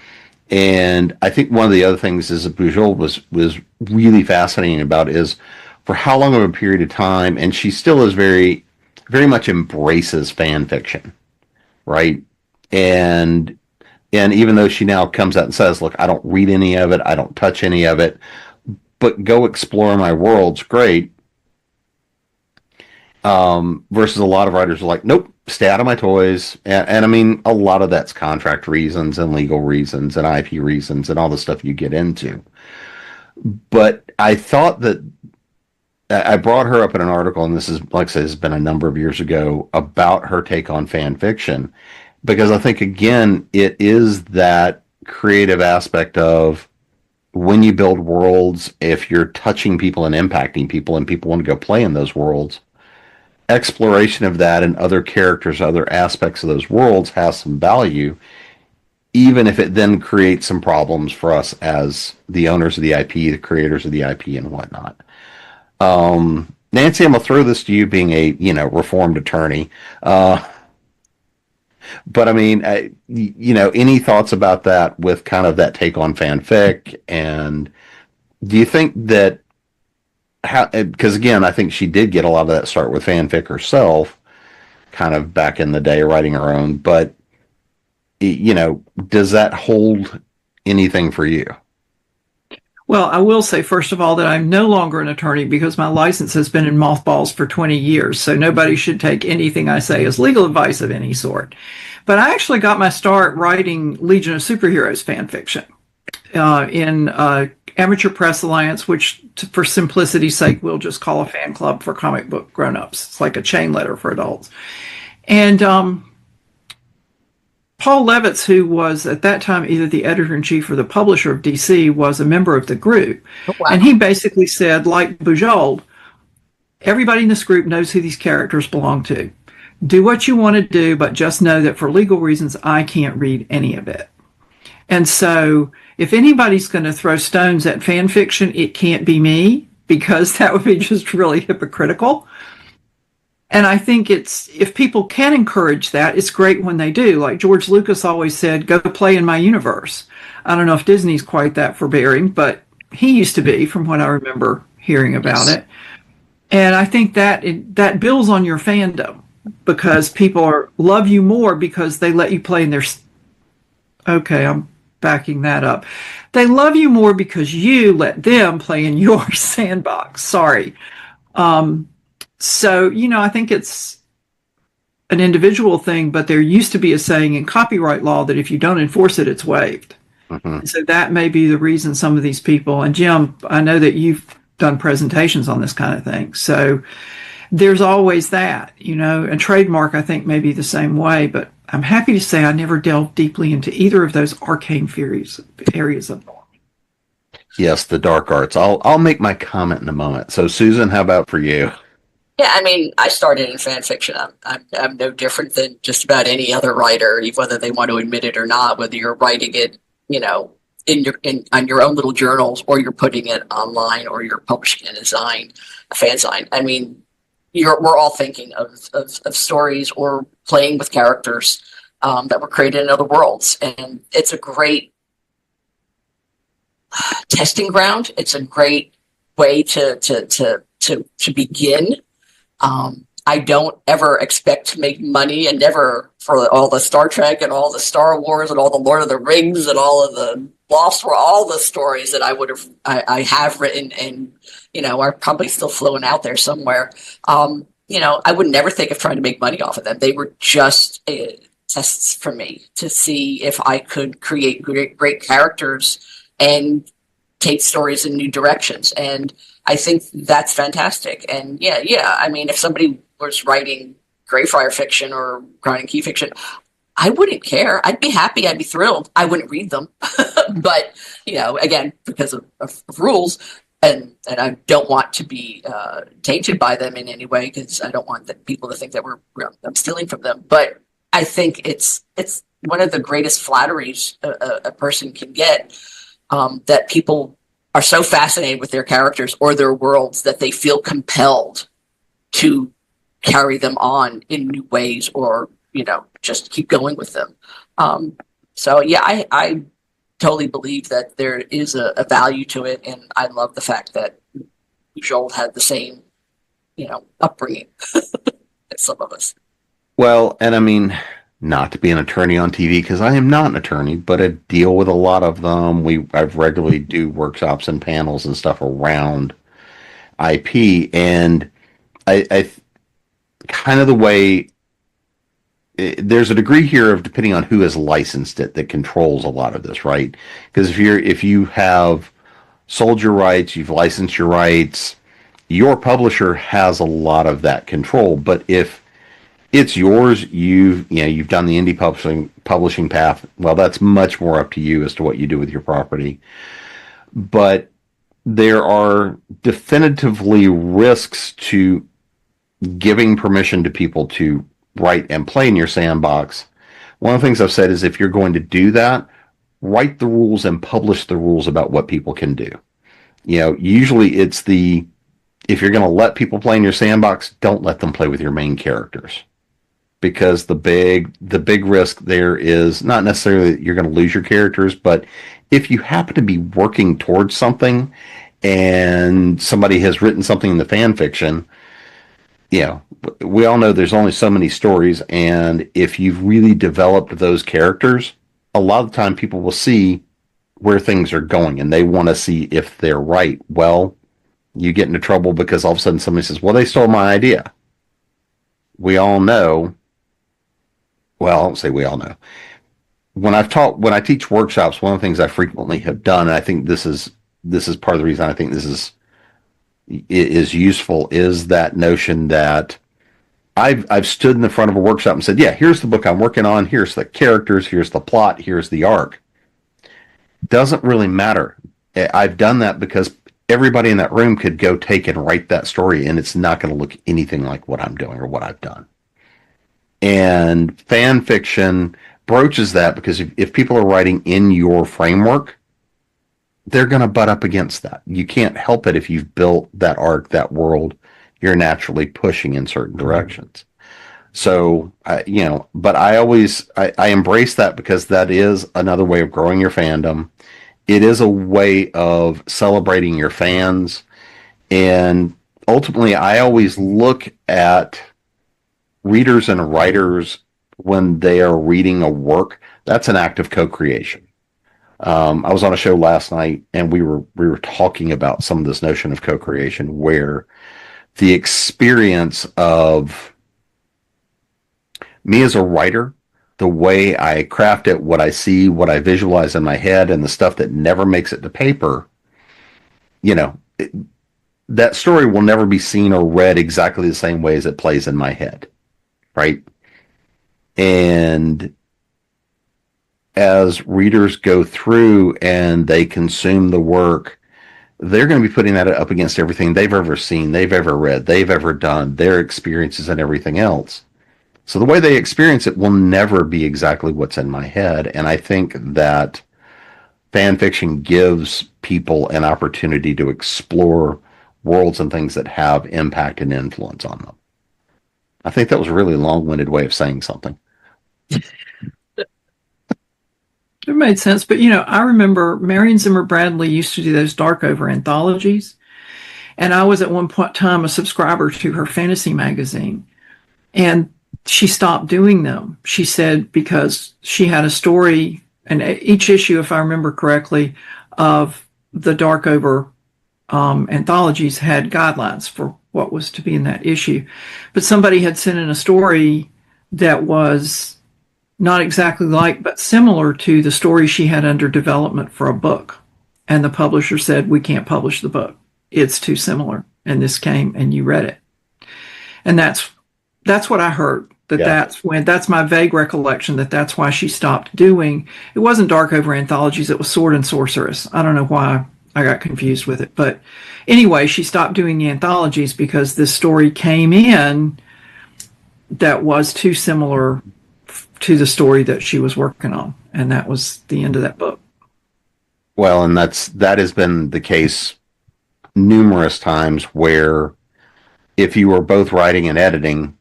And I think one of the other things is that Bujold was really fascinating about is for how long of a period of time, and she still is very much embraces fan fiction, right? And even though she now comes out and says, "Look, I don't read any of it, I don't touch any of it, but go explore my worlds," great. Versus a lot of writers are like, "Nope, stay out of my toys," and I mean, a lot of that's contract reasons and legal reasons and IP reasons and all the stuff you get into. But I thought that I brought her up in an article, and this is, like I said, it's been a number of years ago, about her take on fan fiction, because I think, again, it is that creative aspect of when you build worlds, if you're touching people and impacting people and people want to go play in those worlds, exploration of that and other characters, other aspects of those worlds has some value, even if it then creates some problems for us as the owners of the IP, the creators of the IP, and whatnot. Nancy, I'm gonna throw this to you, being a reformed attorney. But I mean, any thoughts about that with kind of that take on fanfic? And do you think that because again, I think she did get a lot of that start with fanfic herself, kind of back in the day, writing her own. But does that hold anything for you? Well, I will say, first of all, that I'm no longer an attorney because my license has been in mothballs for 20 years. So nobody should take anything I say as legal advice of any sort. But I actually got my start writing Legion of Superheroes fan fiction in Amateur Press Alliance, which for simplicity's sake, we'll just call a fan club for comic book grown-ups. It's like a chain letter for adults. And Paul Levitz, who was at that time either the editor-in-chief or the publisher of DC, was a member of the group. Oh, wow. And he basically said, like Bujold, everybody in this group knows who these characters belong to. Do what you want to do, but just know that for legal reasons, I can't read any of it. And so if anybody's going to throw stones at fan fiction, it can't be me, because that would be just really hypocritical. And I think if people can encourage that, it's great when they do. Like George Lucas always said, go play in my universe. I don't know if Disney's quite that forbearing, but he used to be, from what I remember hearing about it. And I think that builds on your fandom, because people love you more because they let you play in their... Okay, I'm backing that up. They love you more because you let them play in your sandbox. Sorry. So, I think it's an individual thing, but there used to be a saying in copyright law that if you don't enforce it, it's waived. Mm-hmm. So that may be the reason some of these people, and Jim, I know that you've done presentations on this kind of thing. So there's always that, and trademark, I think, may be the same way, but I'm happy to say I never delved deeply into either of those arcane areas of law. Yes, the dark arts. I'll make my comment in a moment. So Susan, how about for you? Yeah, I mean, I started in fan fiction. I'm no different than just about any other writer, whether they want to admit it or not. Whether you're writing it, on your own little journals, or you're putting it online, or you're publishing a fanzine. I mean, we're all thinking of stories or playing with characters that were created in other worlds, and it's a great testing ground. It's a great way to begin. I don't ever expect to make money, and never, for all the Star Trek and all the Star Wars and all the Lord of the Rings and all of the Lost World, all the stories that I have written and, are probably still flowing out there somewhere. I would never think of trying to make money off of them. They were just tests for me to see if I could create great characters and take stories in new directions. And I think that's fantastic. And yeah. I mean, if somebody was writing Greyfriar fiction or Crown and Key fiction, I wouldn't care. I'd be happy. I'd be thrilled. I wouldn't read them. But, again, because of rules, and I don't want to be tainted by them in any way, because I don't want people to think that I'm stealing from them. But I think it's one of the greatest flatteries a person can get, that people are so fascinated with their characters or their worlds that they feel compelled to carry them on in new ways, or just keep going with them. So yeah, I totally believe that there is a value to it, and I love the fact that Joel had the same upbringing as some of us. Well, and I mean, not to be an attorney on TV, because I am not an attorney, but I deal with a lot of them. I've regularly do workshops and panels and stuff around IP, and I kind of the way there's a degree here of depending on who has licensed it that controls a lot of this, right? Because if you have sold your rights, you've licensed your rights, your publisher has a lot of that control. But if it's yours, you've done the indie publishing path. Well, that's much more up to you as to what you do with your property. But there are definitively risks to giving permission to people to write and play in your sandbox. One of the things I've said is if you're going to do that, write the rules and publish the rules about what people can do. Usually it's if you're going to let people play in your sandbox, don't let them play with your main characters. Because the big risk there is not necessarily that you're going to lose your characters, but if you happen to be working towards something and somebody has written something in the fan fiction, we all know there's only so many stories, and if you've really developed those characters, a lot of the time people will see where things are going and they want to see if they're right. Well, you get into trouble because all of a sudden somebody says, well, they stole my idea. We all know. Well, I don't say we all know. When I teach workshops, one of the things I frequently have done, and I think this is part of the reason I think this is useful, is that notion that I've stood in the front of a workshop and said, yeah, here's the book I'm working on, here's the characters, here's the plot, here's the arc. Doesn't really matter. I've done that because everybody in that room could go take and write that story, and it's not going to look anything like what I'm doing or what I've done. And fan fiction broaches that because if people are writing in your framework, they're going to butt up against that. You can't help it if you've built that arc, that world. You're naturally pushing in certain directions. So, but I embrace that because that is another way of growing your fandom. It is a way of celebrating your fans. And ultimately, I always look at readers and writers when they are reading a work. That's an act of co-creation. I was on a show last night and we were talking about some of this notion of co-creation, where the experience of me as a writer, the way I craft it, what I see, what I visualize in my head, and the stuff that never makes it to paper, that story will never be seen or read exactly the same way as it plays in my head, right? And as readers go through and they consume the work, they're going to be putting that up against everything they've ever seen, they've ever read, they've ever done, their experiences and everything else. So the way they experience it will never be exactly what's in my head. And I think that fan fiction gives people an opportunity to explore worlds and things that have impact and influence on them. I think that was a really long-winded way of saying something. It made sense. But, I remember Marion Zimmer Bradley used to do those Darkover anthologies. And I was at one point in time a subscriber to her fantasy magazine. And she stopped doing them. She said because she had a story, and each issue, if I remember correctly, of the Darkover anthologies had guidelines for what was to be in that issue. But somebody had sent in a story that was not exactly like, but similar to the story she had under development for a book. And the publisher said, we can't publish the book. It's too similar. And this came and you read it. And that's what I heard. That's my vague recollection that's why she stopped doing. It wasn't Darkover anthologies. It was Sword and Sorceress. I don't know why I got confused with it. But anyway, she stopped doing the anthologies because this story came in that was too similar to the story that she was working on. And that was the end of that book. Well, and that has been the case numerous times where if you are both writing and editing,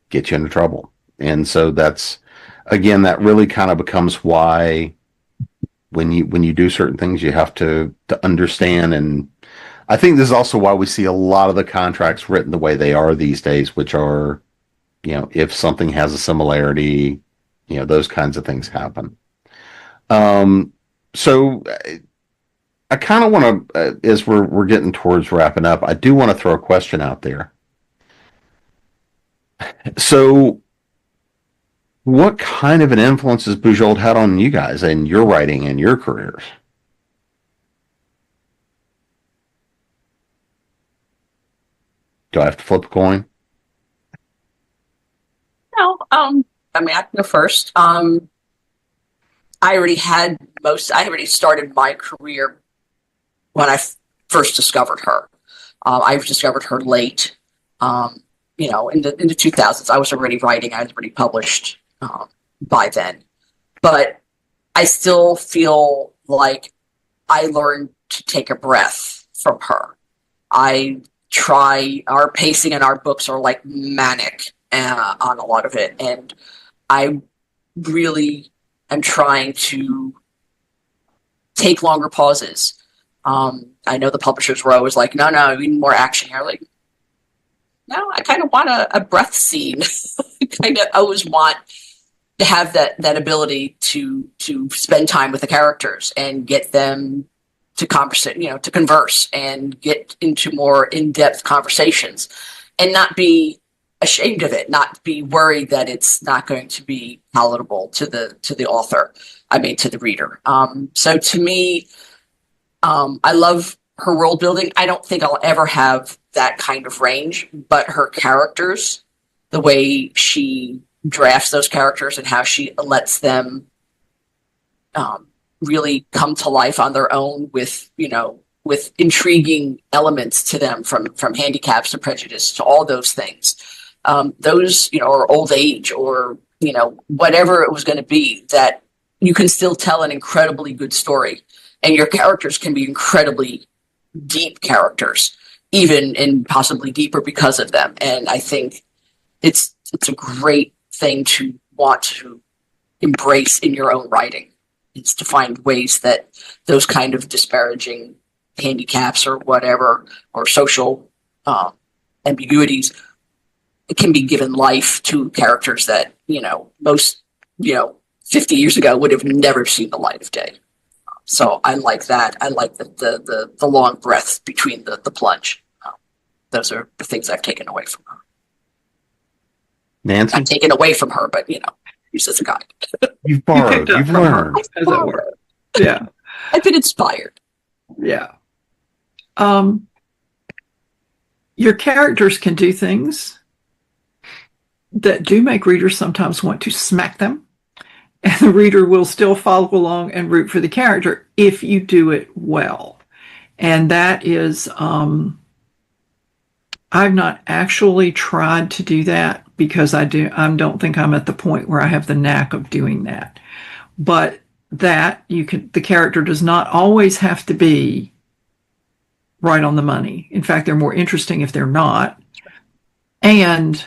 get you into trouble. And so that's, again, that really kind of becomes why when you do certain things, you have to understand. And I think this is also why we see a lot of the contracts written the way they are these days, which are, if something has a similarity, those kinds of things happen. So I kind of want to, as we're getting towards wrapping up, I do want to throw a question out there. So, what kind of an influence has Bujold had on you guys and your writing and your careers? Do I have to flip a coin? No, I mean, I can go first. I already started my career when I first discovered her. I discovered her late, in the 2000s. I was already writing. I was already published by then. But I still feel like I learned to take a breath from her. Our pacing in our books are like manic on a lot of it. And I really am trying to take longer pauses. I know the publishers were always like, no, we need more action here. Like, no, I kind of want a breath scene. I kind of always want to have that ability to spend time with the characters and get them to to converse and get into more in-depth conversations and not be ashamed of it, not be worried that it's not going to be palatable to the author. I mean, to the reader. So to me, I love her world building. I don't think I'll ever have that kind of range, but her characters, the way she drafts those characters and how she lets them really come to life on their own with intriguing elements to them, from handicaps to prejudice to all those things. Those, or old age, or, whatever it was going to be, that you can still tell an incredibly good story. And your characters can be incredibly deep characters, even and possibly deeper because of them. And I think it's a great thing to want to embrace in your own writing. It's to find ways that those kind of disparaging handicaps or whatever, or social ambiguities, it can be given life to characters that, most, 50 years ago would have never seen the light of day. So I like that. I like the long breaths between the plunge. Those are the things I've taken away from her. Nancy? Not taken away from her, but, use as a guide. You've borrowed. You've learned. How does that work? Yeah. I've been inspired. Yeah. Your characters can do things that do make readers sometimes want to smack them. And the reader will still follow along and root for the character if you do it well. And that is, I've not actually tried to do that because I don't think I'm at the point where I have the knack of doing that. But that the character does not always have to be right on the money. In fact, they're more interesting if they're not. And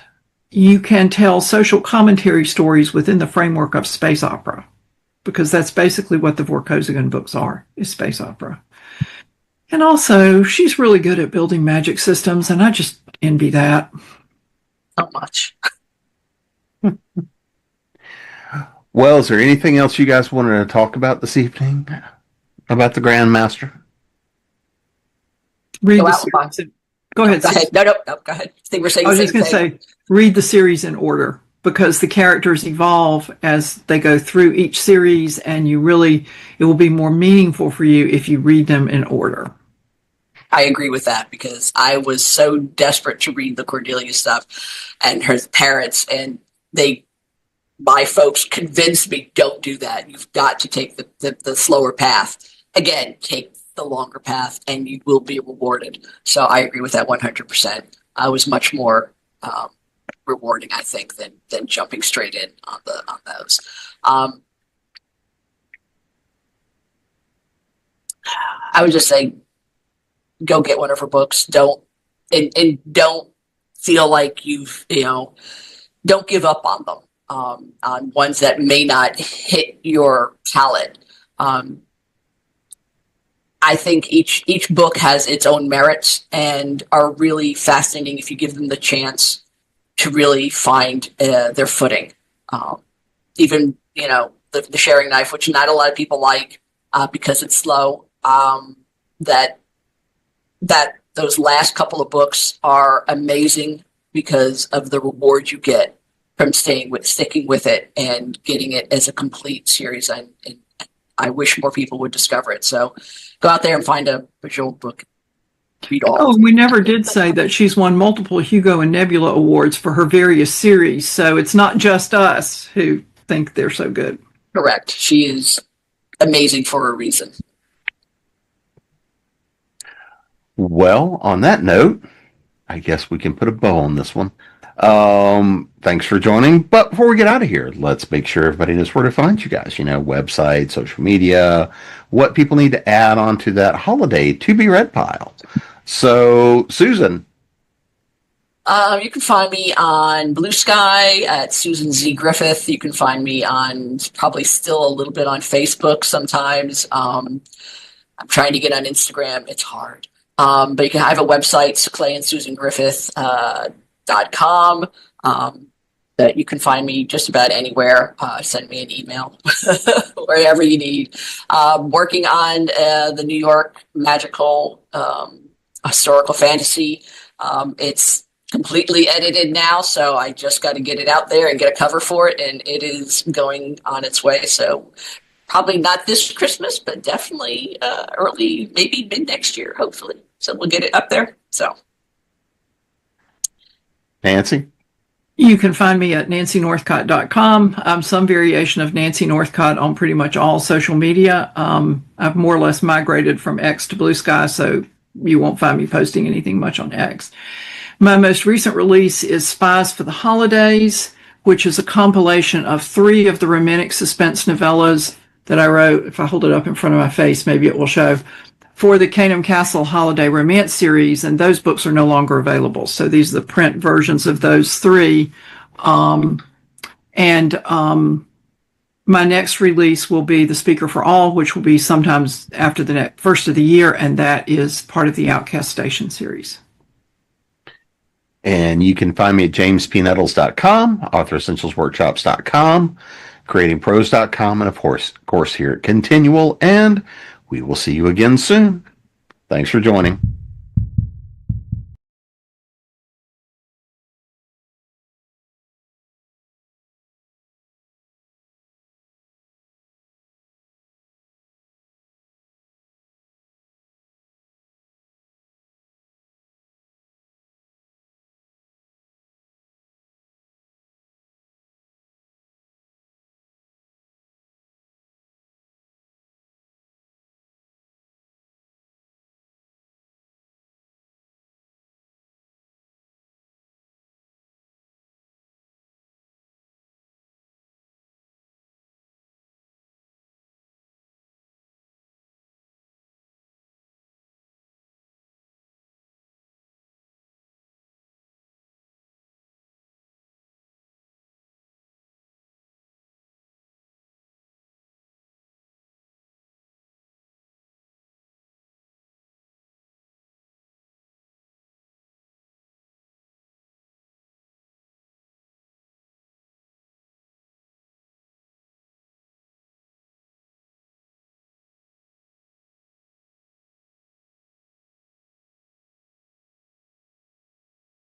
you can tell social commentary stories within the framework of space opera, because that's basically what the Vorkosigan books are, is space opera. And also, she's really good at building magic systems, and I just envy that. So much. Well, is there anything else you guys wanted to talk about this evening about the Grandmaster? Read Go the out, series. Go ahead. Go ahead. No, go ahead. I think we're saying I was the just same going to thing. say, read the series in order, because the characters evolve as they go through each series, and it will be more meaningful for you if you read them in order. I agree with that, because I was so desperate to read the Cordelia stuff and her parents, and my folks convinced me, don't do that. You've got to take the slower path. Again, take the longer path and you will be rewarded. So I agree with that 100%. I was much more rewarding, I think, than jumping straight in on those. I would just say, go get one of her books. Don't and don't feel like don't give up on them, on ones that may not hit your palate. I think each book has its own merits and are really fascinating if you give them the chance to really find their footing. Even, the Sharing Knife, which not a lot of people like because it's slow, that those last couple of books are amazing because of the reward you get from sticking with it and getting it as a complete series. And I wish more people would discover it. So go out there and find a Bujold book. Read all. Oh, we never did say that she's won multiple Hugo and Nebula awards for her various series. So it's not just us who think they're so good. Correct. She is amazing for a reason. Well, on that note, I guess we can put a bow on this one. Thanks for joining. But before we get out of here, let's make sure everybody knows where to find you guys. Website, social media, what people need to add onto that holiday to be read pile. So, Susan. You can find me on Blue Sky at Susan Z. Griffith. You can find me on probably still a little bit on Facebook sometimes. I'm trying to get on Instagram. It's hard. But I have a website, clayandsusangriffith.com, that you can find me just about anywhere. Send me an email, wherever you need. Working on the New York magical historical fantasy. It's completely edited now, so I just got to get it out there and get a cover for it, and it is going on its way. So probably not this Christmas, but definitely early, maybe mid next year, hopefully. So we'll get it up there. So, Nancy? You can find me at nancynorthcott.com. I'm some variation of Nancy Northcott on pretty much all social media. I've more or less migrated from X to Blue Sky, so you won't find me posting anything much on X. My most recent release is Spies for the Holidays, which is a compilation of 3 of the romantic suspense novellas that I wrote. If I hold it up in front of my face, maybe it will show, for the Canham Castle Holiday Romance series, and those books are no longer available. So these are the print versions of those 3. My next release will be The Speaker for All, which will be sometimes after the first of the year, and that is part of the Outcast Station series. And you can find me at jamespnettles.com, authoressentialsworkshops.com, creatingprose.com, and of course here at Continual, and we will see you again soon. Thanks for joining.